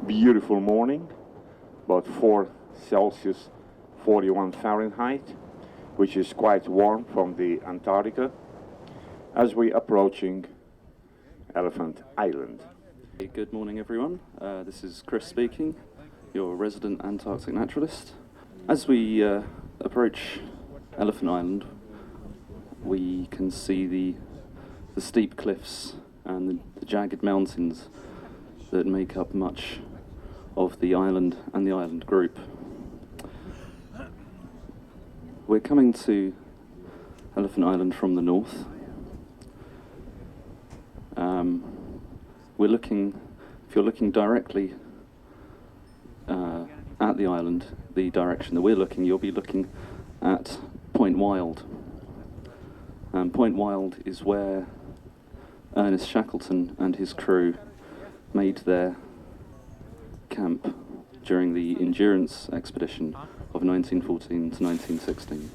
beautiful morning, about 4 Celsius, 41 Fahrenheit, which is quite warm from the Antarctica, as we're approaching Elephant Island. Good morning, everyone. This is Chris speaking, your resident Antarctic naturalist. As we approach Elephant Island, we can see the steep cliffs and the jagged mountains that make up much of the island and the island group. We're coming to Elephant Island from the north. If you're looking directly at the island, the direction that we're looking, you'll be looking at Point Wild. Point Wild is where Ernest Shackleton and his crew made their camp during the Endurance expedition of 1914 to 1916.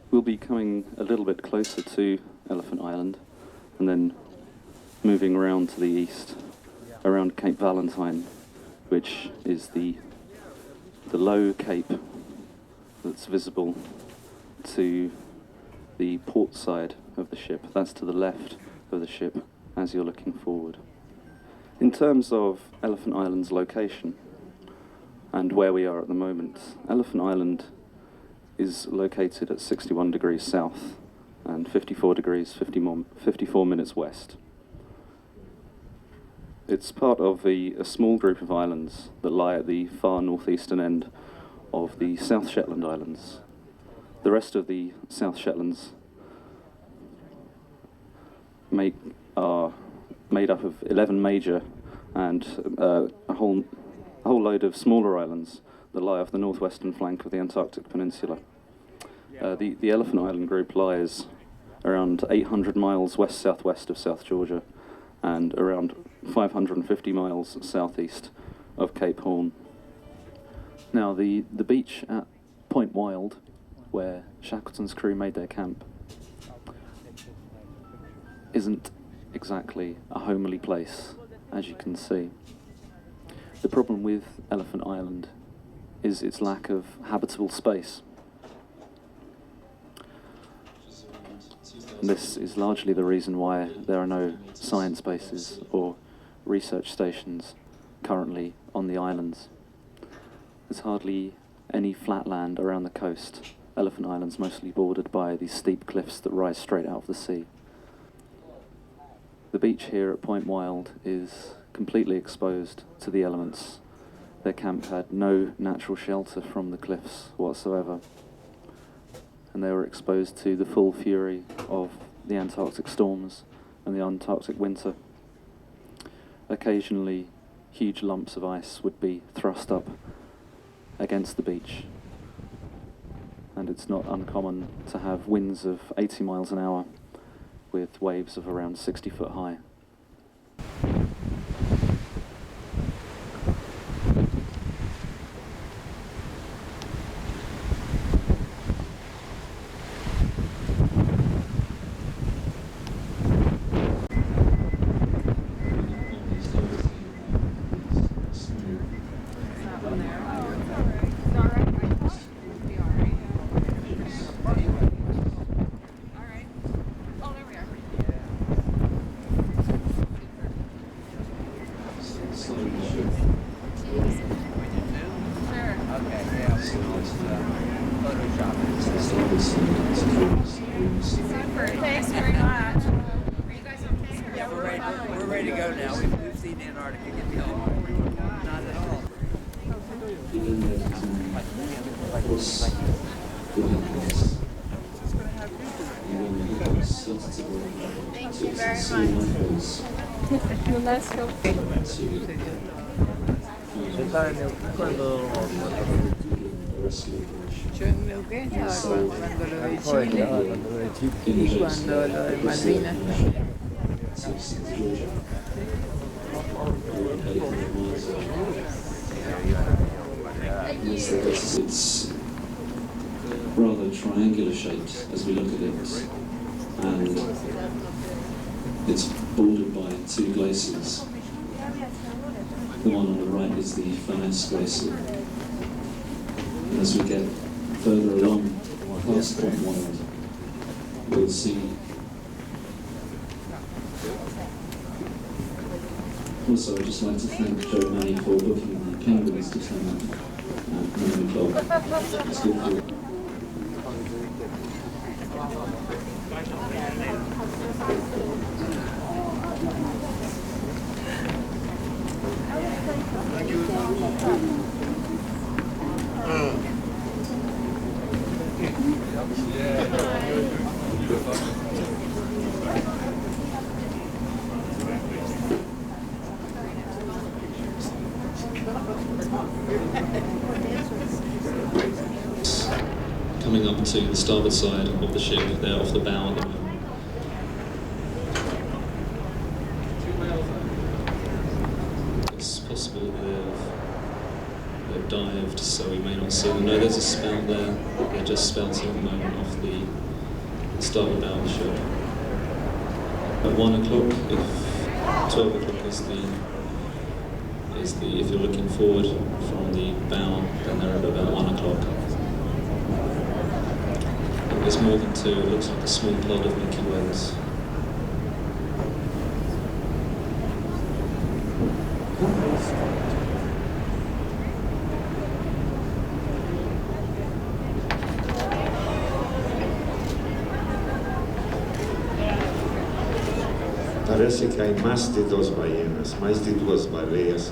We'll be coming a little bit closer to Elephant Island and then moving around to the east around Cape Valentine, which is the low cape that's visible to the port side of the ship. That's to the left of the ship as you're looking forward. In terms of Elephant Island's location and where we are at the moment, Elephant Island is located at 61 degrees south and 54 degrees 54 minutes west. It's part of a small group of islands that lie at the far northeastern end of the South Shetland Islands. The rest of the South Shetlands are made up of 11 major and a whole load of smaller islands that lie off the northwestern flank of the Antarctic Peninsula. The Elephant Island group lies around 800 miles west-southwest of South Georgia and around 550 miles southeast of Cape Horn. Now, the beach at Point Wild, where Shackleton's crew made their camp, isn't exactly a homely place, as you can see. The problem with Elephant Island is its lack of habitable space. And this is largely the reason why there are no science bases or research stations currently on the islands. There's hardly any flat land around the coast. Elephant Island's mostly bordered by these steep cliffs that rise straight out of the sea. The beach here at Point Wild is completely exposed to the elements. Their camp had no natural shelter from the cliffs whatsoever, and they were exposed to the full fury of the Antarctic storms and the Antarctic winter. Occasionally, huge lumps of ice would be thrust up against the beach, and it's not uncommon to have winds of 80 miles an hour with waves of around 60 foot high. Thanks very much. Are you guys okay? Yeah, we're ready to go now. We've seen Antarctica get the not at all. Thank you very Yo en Neuquén estaba cuando lo de Chile y cuando lo de Malvinas. It's rather triangular shaped as we look at it, and it's bordered by two glaciers, The one on the right is the Furness Glacier. And as we get further along past Point Wild, we'll see. Also, I'd just like to thank Joe Manny for booking the Kangaroos to turn up at 9 o'clock. It's good for coming up to the starboard side of the ship. They're off the bow at the moment. It's possible they've dived, so we may not see them. No, there's a spout there. They're just spouting at the moment off the starboard bow of the ship. At 1 o'clock, if 12 o'clock is the if you're looking forward from the bow, then they're at about 1 o'clock. There's more than two. It looks like a small pod of Milky Ways. Parece que hay más de dos ballenas, más de duas baleias.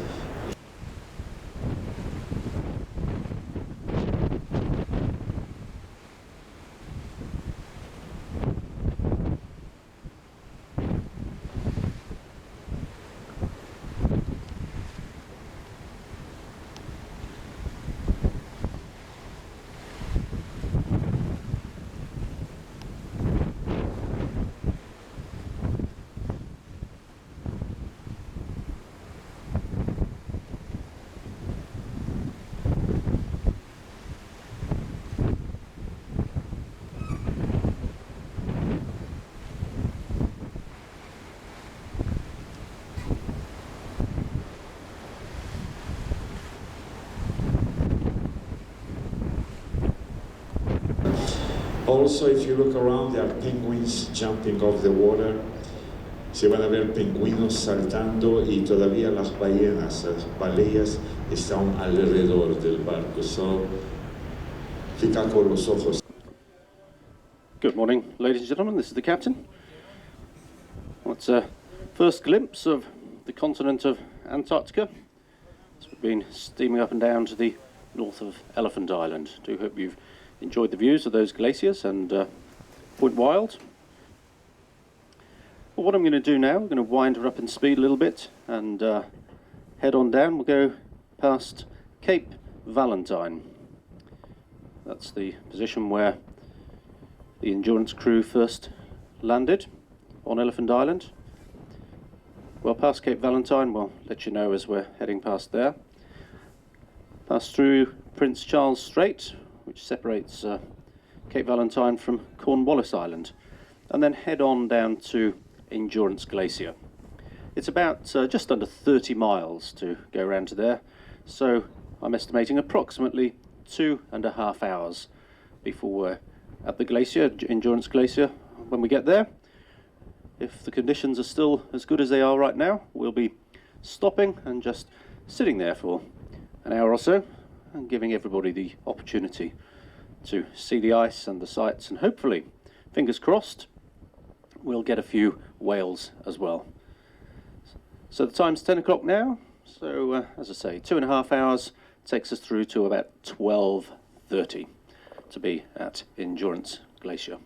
Also, if you look around, there are penguins jumping off the water. Se van a ver pingüinos saltando y todavía las ballenas, las baleias están alrededor del barco. So, fica con los ojos. Good morning, ladies and gentlemen. This is the captain. Well, it's a first glimpse of the continent of Antarctica. So we've been steaming up and down to the north of Elephant Island. Do hope you've enjoyed the views of those glaciers and Point Wild. Well, what I'm going to do now, I'm going to wind her up in speed a little bit and head on down. We'll go past Cape Valentine. That's the position where the Endurance crew first landed on Elephant Island. Well, past Cape Valentine, we'll let you know as we're heading past there. Pass through Prince Charles Strait, which separates Cape Valentine from Cornwallis Island, and then head on down to Endurance Glacier. It's about just under 30 miles to go around to there, so I'm estimating approximately 2.5 hours before we're at the glacier, Endurance Glacier, when we get there. If the conditions are still as good as they are right now, we'll be stopping and just sitting there for an hour or so and giving everybody the opportunity to see the ice and the sights, and hopefully, fingers crossed, we'll get a few whales as well. So the time's 10 o'clock now, so as I say, 2.5 hours takes us through to about 12:30 to be at Endurance Glacier.